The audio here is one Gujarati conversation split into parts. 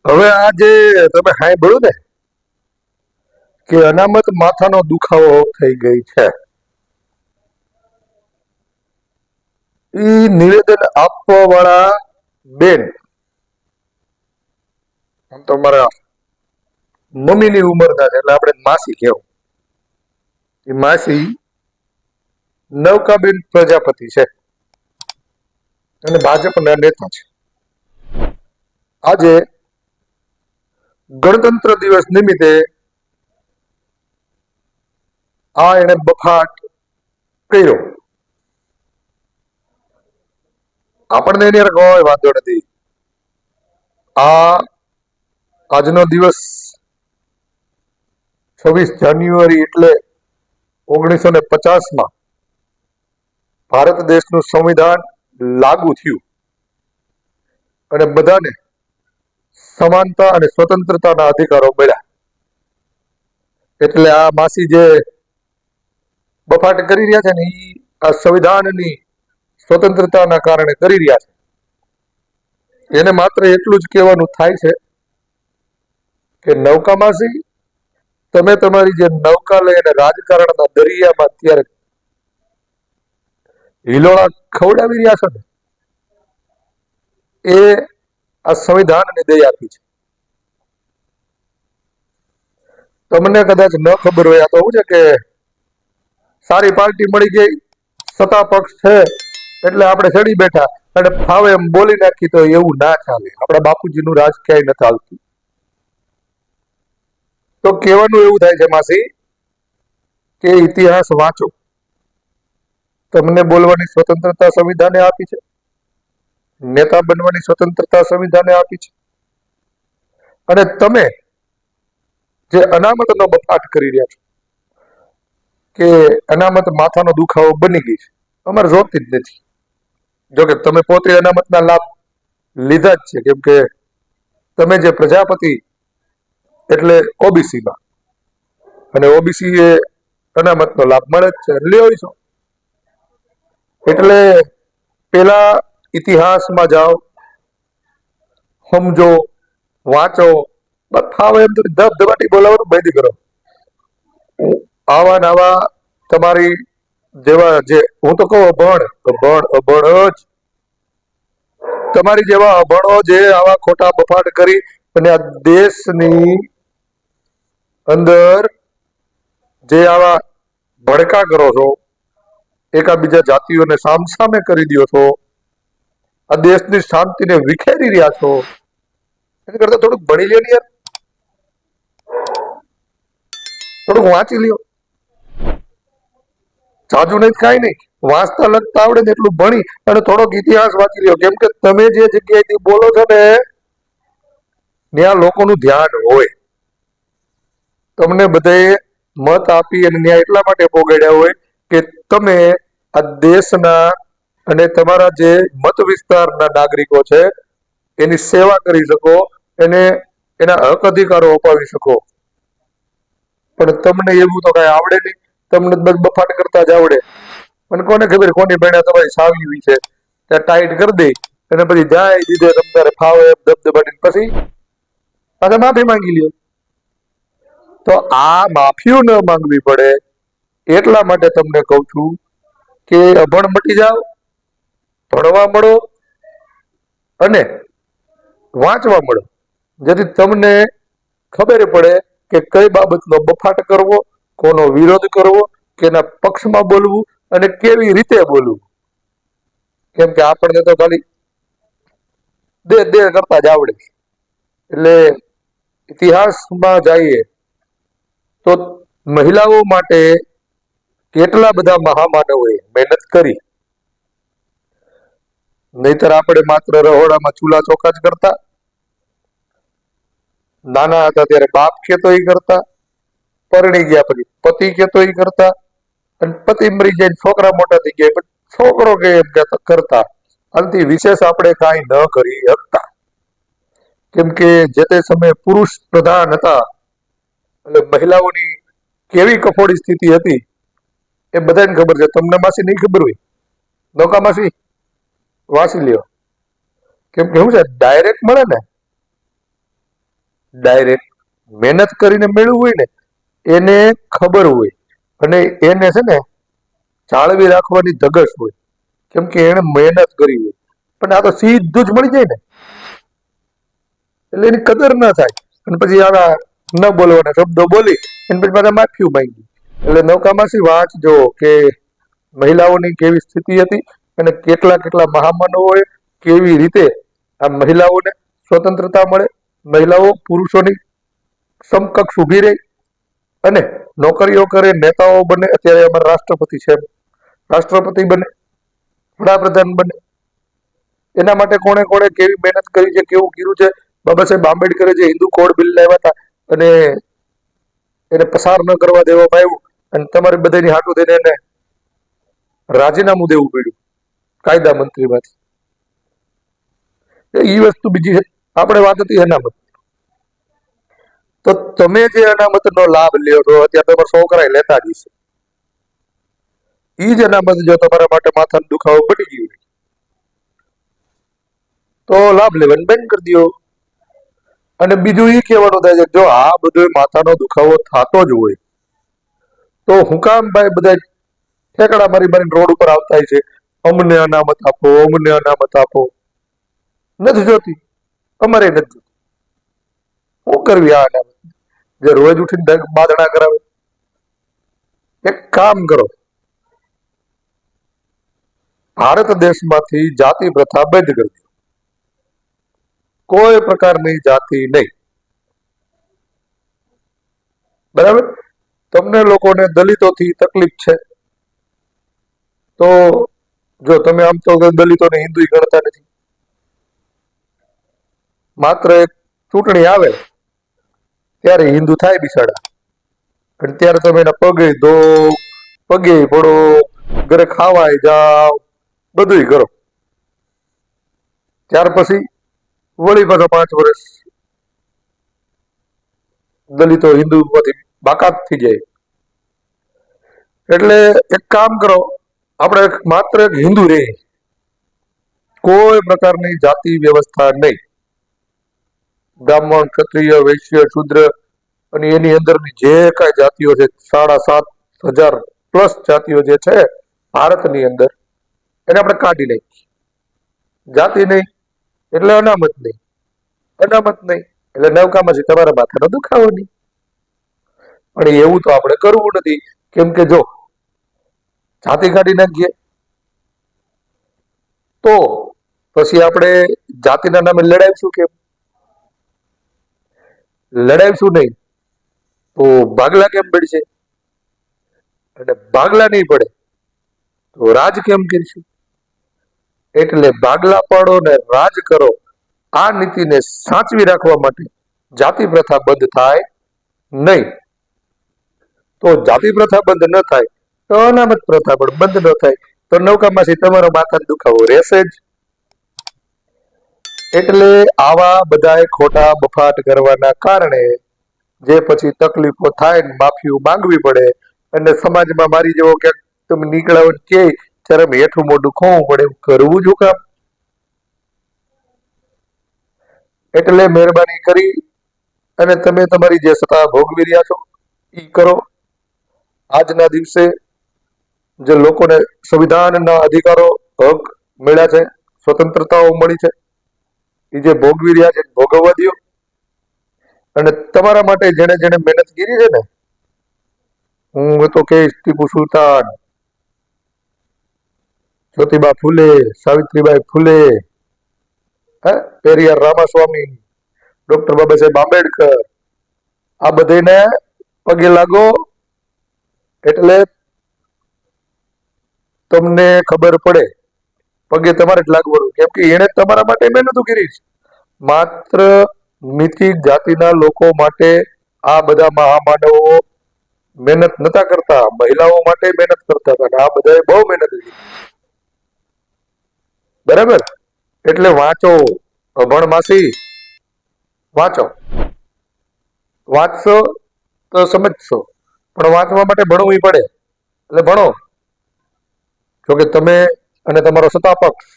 હવે આ જે તમે સાંભળ્યું ને કે અનામત માથાનો દુખાવો થઈ ગઈ છે, ઈ નિવેદન આપવા વાળા બેન આમ તો મારા મમ્મીની ઉંમરના છે એટલે આપણે માસી કહેવું. એ માસી નૌકાબેન પ્રજાપતિ છે અને ભાજપના નેતા છે. આજે ગણતંત્ર દિવસ નિમિત્તે આ એને બફાટ કર્યો. આપણને એની કોઈ વાંધો નથી. આજનો દિવસ 26 જાન્યુઆરી એટલે 1950 ભારત દેશનું સંવિધાન લાગુ થયું અને બધાને સમાનતા અને સ્વતંત્રતાના અધિકારો મળ્યા. એટલે આ માસી જે બફાટ કરી રહ્યા છે ને એ આ સંવિધાનની સ્વતંત્રતાના કારણે કરી રહ્યા છે. એને માત્ર એટલું જ કહેવાનું થાય છે કે નૌકા માસી, તમે તમારી જે નૌકા લઈને રાજકારણના દરિયામાં અત્યારે હિલોળા ખવડાવી રહ્યા છો ને એ આ સંવિધાનને દયાથી છે. તમને કદાચ ન ખબર હોય, આ તો શું છે કે સારી પાર્ટી મળી ગઈ, સત્તા પક્ષ છે એટલે આપણે ચડી બેઠા અને ફાવે એમ બોલી નાખી, તો એવું ના ચાલે. આપણા બાપુજીનું રાજ ક્યાંય નથી હાલતું. તો કહેવાનું એવું થાય છે માસી કે ઇતિહાસ વાંચો. તમને બોલવાની સ્વતંત્રતા સંવિધાને આપી છે, નેતા બનવાની સ્વતંત્રતા સંવિધાને આપી છે, અને તમે જે અનામતનો બફાટ કરી રહ્યા છો કે અનામત માથાનો દુખાવો બની ગઈ છે, અમારે જોતી જ નથી. જોકે તમે પોતે અનામતના લાભ લીધા જ છે, કેમ કે તમે જે પ્રજાપતિ એટલે ઓબીસીમાં, અને ઓબીસી એ અનામતનો લાભ મળે જ છે, લ્યો છો. એટલે પેલા ઇતિહાસમાં જાઓ, સમજો, વાંચો. ફાવે એમ તો ધબધબાટી બોલાવવાનું બંધ કરો. આવા નવા તમારી જેવા જે હું તો કહું અભણ જ તમારી જેવા અભણો જે આવા ખોટા બફાટ કરી અને આ દેશની અંદર જે આવા ભડકા કરો છો, એકાબીજા જાતિઓને સામસામે કરી દો છો, આ દેશની શાંતિને વિખેરી રહ્યા છો, એના કરતા થોડુંક ભણી લ્યો ને યાર, થોડુંક વાંચી લ્યો. જાજુ નહીં, કાંઈ નહીં, વાંચતા લખતા આવડે ને એટલું ભણી અને થોડોક ઇતિહાસ વાંચી લ્યો. કેમ કે તમે જે જગ્યાએથી બોલો છો ને ત્યાં લોકોનું ધ્યાન હોય. તમને બધાએ મત આપી અને ત્યાં એટલા માટે પોગાડ્યા હોય કે તમે આ દેશના અને તમારા જે મત વિસ્તારના નાગરિકો છે એની સેવા કરી શકો, એને એના હક અધિકારો અપાવી શકો. પણ તમને એવું તો કઈ આવડે નહીં. તમને બસ બફાટ કરતા જ આવડે. અને કોને ખબર કોની બેડા તમારી સાવી હોય છે, ત્યાં ટાઈટ કરી દે અને પછી જાય દીધે તમારે ફાવે દબદબાટી, પછી પાછા માફી માંગી લ્યો. તો આ માફીઓ ન માંગવી પડે એટલા માટે તમને કહું છું કે અભણ મટી જાઓ, ભણવા મળો અને વાંચવા મળો, જેથી તમને ખબર પડે કે કઈ બાબતનો બફાટ કરવો, કોનો વિરોધ કરવો, કેના પક્ષમાં બોલવું અને કેવી રીતે બોલવું. કેમ કે આપણને તો ખાલી દે કરતા જ આવડે. એટલે ઇતિહાસમાં જઈએ તો મહિલાઓ માટે કેટલા બધા મહામાનવોએ મહેનત કરી. નહીતર આપણે માત્ર રહોડામાં ચૂલા ચોખા જ કરતા, નાના હતા ત્યારે બાપ કહેતો એ કરતા, પરણી ગયા પછી પતિ કહેતો એ કરતા, અને પતિ મરી જાય છોકરા મોટા થઈ ગયા પણ છોકરો કે એમ કરતા. આનાથી વિશેષ આપણે કાંઈ ન કરી શકતા. કેમ કે જે તે સમયે પુરુષ પ્રધાન હતા એટલે મહિલાઓની કેવી કફોડી સ્થિતિ હતી એ બધાને ખબર છે. તમને માસી નહીં ખબર હોય, નૌકા માસી વાંચી લ્યો. કેમ કે શું છે, ડાયરેક્ટ મળે ને, ડાયરેક્ટ મહેનત કરીને મેળવ્યું હોય ને એને ખબર હોય, અને એને છે ને જાળવી રાખવાની ધગશ હોય, કેમ કે એને મહેનત કરી હોય. પણ આ તો સીધું જ મળી જાય ને, એટલે એની કદર ના થાય. અને પછી આવા ન બોલવાના શબ્દો બોલી અને પછી પાછા માફી માંગી. એટલે નૌકામાંથી વાંચજો કે મહિલાઓની કેવી સ્થિતિ હતી અને કેટલા કેટલા મહામાનવોએ કેવી રીતે આ મહિલાઓને સ્વતંત્રતા મળે, મહિલાઓ પુરુષોની સમકક્ષ ઉભી રહી અને નોકરીઓ કરે, નેતાઓ બને. અત્યારે અમારા રાષ્ટ્રપતિ છે, રાષ્ટ્રપતિ બને, વડાપ્રધાન બને. એના માટે કોણે કોણે કેવી મહેનત કરી છે, કેવું કર્યું છે. બાબા સાહેબ આંબેડકરે જે હિન્દુ કોડ બિલ લાવ્યા હતા અને એને પસાર ન કરવા દેવામાં આવ્યું અને તમારી બધાની હાટું થઈને એને રાજીનામું દેવું પડ્યું કાયદા મંત્રીમાંથી. એ વસ્તુ બીજી છે. આપણે વાત હતી અનામત. તો તમે જે અનામતનો લાભ લ્યો છો અત્યારે તમારા છોકરા લેતા જ છે, એ જ અનામત જો તમારા માટે માથાનો દુખાવો પડી ગયો તો લાભ લેવાનું બંધ કરી દો. અને બીજું એ કહેવાનું થાય છે, જો આ બધો માથાનો દુખાવો થતો જ હોય તો હું કામ ભાઈ બધા ઠેકડા મારી મારીને રોડ ઉપર આવતા છે, અમને અનામત આપો, અમને અનામત આપો. નથી જોતી, અમારે નથી જોતી. શું કરવી આ અનામત જે રોજ ઉઠીને બાદણા કરાવે? એક કામ કરો, ભારત દેશમાંથી જાતિ પ્રથા બંધ કરી દો. કોઈ પ્રકારની જાતિ નહીં, બરાબર? તમને લોકોને દલિતોથી તકલીફ છે તો જો તમે આમ તો દલિતોને હિન્દુ ગણતા નથી, માત્ર એક ચૂંટણી આવે ત્યારે હિન્દુ થાય બિસાડા, અને ત્યારે તમે એના પગે ધો, પગે પડો, ઘરે ખાવાય જાઓ, બધું કરો. ત્યાર પછી વળી પાછો 5 વર્ષ દલિતો હિન્દુમાંથી બાકાત થઈ જાય. એટલે એક કામ કરો, આપણે માત્ર એક હિન્દુ રહી, કોઈ પ્રકારની જાતિ વ્યવસ્થા નહીં. બ્રાહ્મણ, ક્ષત્રિય, વૈશ્ય, શુદ્ર અને એની અંદરની જે કાંઈ જાતિઓ છે, 7,500 પ્લસ જાતિઓ જે છે ભારતની અંદર, એને આપણે કાઢી નાખીએ. જાતિ નહીં એટલે અનામત નહીં, અનામત નહીં એટલે નૌકામાંથી તમારા માથાનો દુખાવો નહીં. પણ એવું તો આપણે કરવું નથી, કેમ કે જો જાતિ કાઢી નાખીએ તો પછી આપણે જાતિના નામે લડાઈશું કેમ? લડાઈશું નહીં તો ભાગલા કેમ પડશે? અને ભાગલા નહીં પડે તો રાજ કેમ કરીશું? એટલે ભાગલા પાડો ને રાજ કરો, આ નીતિને સાચવી રાખવા માટે જાતિ પ્રથા બંધ થાય નહીં. તો જાતિ પ્રથા બંધ ન થાય તો અનામત પ્રથા પણ બંધ ન થાય, તો નૌકામાંથી તમારો માથાનો દુખાવો રહેશે જ. એટલે આવા બધા ખોટા બફાટ કરવાના કારણે જે પછી તકલીફો થાય ને માફીઓ માંગવી પડે, અને સમાજમાં મારી જેવો ક્યાંક તમે નીકળાવો કે ત્યારે હેઠું મોઢું ખોવું પડે, કરવું જ કામ. એટલે મહેરબાની કરી અને તમે તમારી જે સત્તા ભોગવી રહ્યા છો એ કરો. આજના દિવસે જે લોકોને સંવિધાનના અધિકારો, હક મળ્યા છે, સ્વતંત્રતાઓ મળી છે, એ જે ભોગવી રહ્યા છે ભોગવવા દો. અને તમારા માટે જેને જેને મહેનત કરી છે ને, હું તો કહીશ ટીપુ સુલતાન, જ્યોતિબા ફૂલે, સાવિત્રીબાઈ ફૂલે, પેરિયાર રામાસ્વામી, ડોક્ટર બાબા સાહેબ આંબેડકર, આ બધાને પગે લાગો એટલે તમને ખબર પડે. પગે તમારે જ લાગવાનું, કેમ કે એને તમારા માટે મહેનત કરી છે. માત્ર નીચી જાતિના લોકો માટે આ બધા મહામાનવો મહેનત નતા કરતા, મહિલાઓ માટે મહેનત કરતા હતા. આ બધાએ બહુ મહેનત કરી, બરાબર? એટલે વાંચો, અભણ માસી વાંચો, વાંચશો તો સમજશો, પણ વાંચવા માટે ભણવું પડે. એટલે ભણો. જોકે તમે અને તમારો સત્તા પક્ષ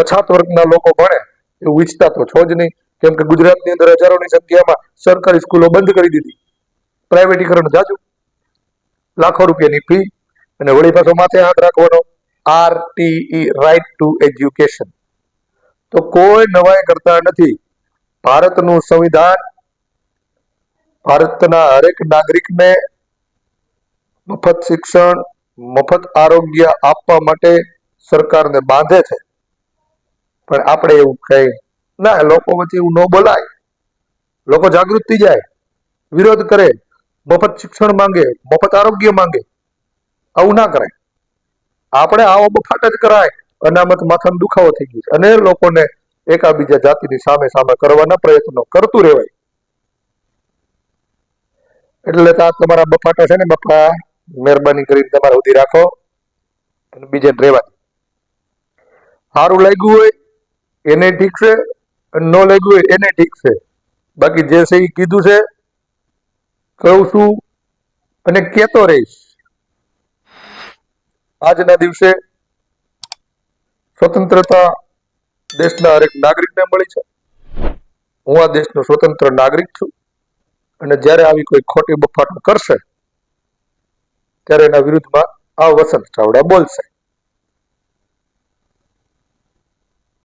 પછાત વર્ગના લોકો ભણે એવું ઈચ્છતા તો છો જ નહીં. કેમ કે ગુજરાતની અંદર હજારોની સંખ્યામાં સરકારી સ્કૂલો બંધ કરી દીધી, પ્રાઇવેટીકરણ જાજુ, લાખો રૂપિયાની ફી, અને વળી પાછો માથે હાથ રાખવાનો RTE, રાઇટ ટુ એજ્યુકેશન. તો કોઈ નવાઈ કરતા નથી. ભારતનું સંવિધાન ભારતના હરેક નાગરિકને મફત શિક્ષણ, મફત આરોગ્ય આપવા માટે સરકારને બાંધે છે. પણ આપણે એવું કઈ ના, લોકો વચ્ચે એવું ન બોલાય. લોકો જાગૃત થઈ જાય, વિરોધ કરે, મફત શિક્ષણ માંગે, મફત આરોગ્ય માંગે. આવું ના કરાય. આપણે આવો બફાટ જ કરાય, અનામત માથાનો દુખાવો થઈ ગયો છે, અને લોકોને એકાબીજા જાતિની સામે સામે કરવાના પ્રયત્નો કરતું રહેવાય. એટલે આ તમારા બફાટા છે ને બફા, મહેરબાની કરીને તમારા સુધી રાખો અને બીજે રહેવા. સારું લાગ્યું હોય એને ઠીક છે, અને ન લાગ્યું હોય એને ઠીક છે. બાકી જે છે એ કીધું છે, કહું છું અને કહેતો રહીશ. આજના દિવસે સ્વતંત્રતા દેશના હરેક નાગરિકને મળી છે. હું આ દેશનો સ્વતંત્ર નાગરિક છું, અને જ્યારે આવી કોઈ ખોટી બફાટ કરશે ત્યારે એના વિરુદ્ધમાં આ વસંત ચાવડા બોલશે.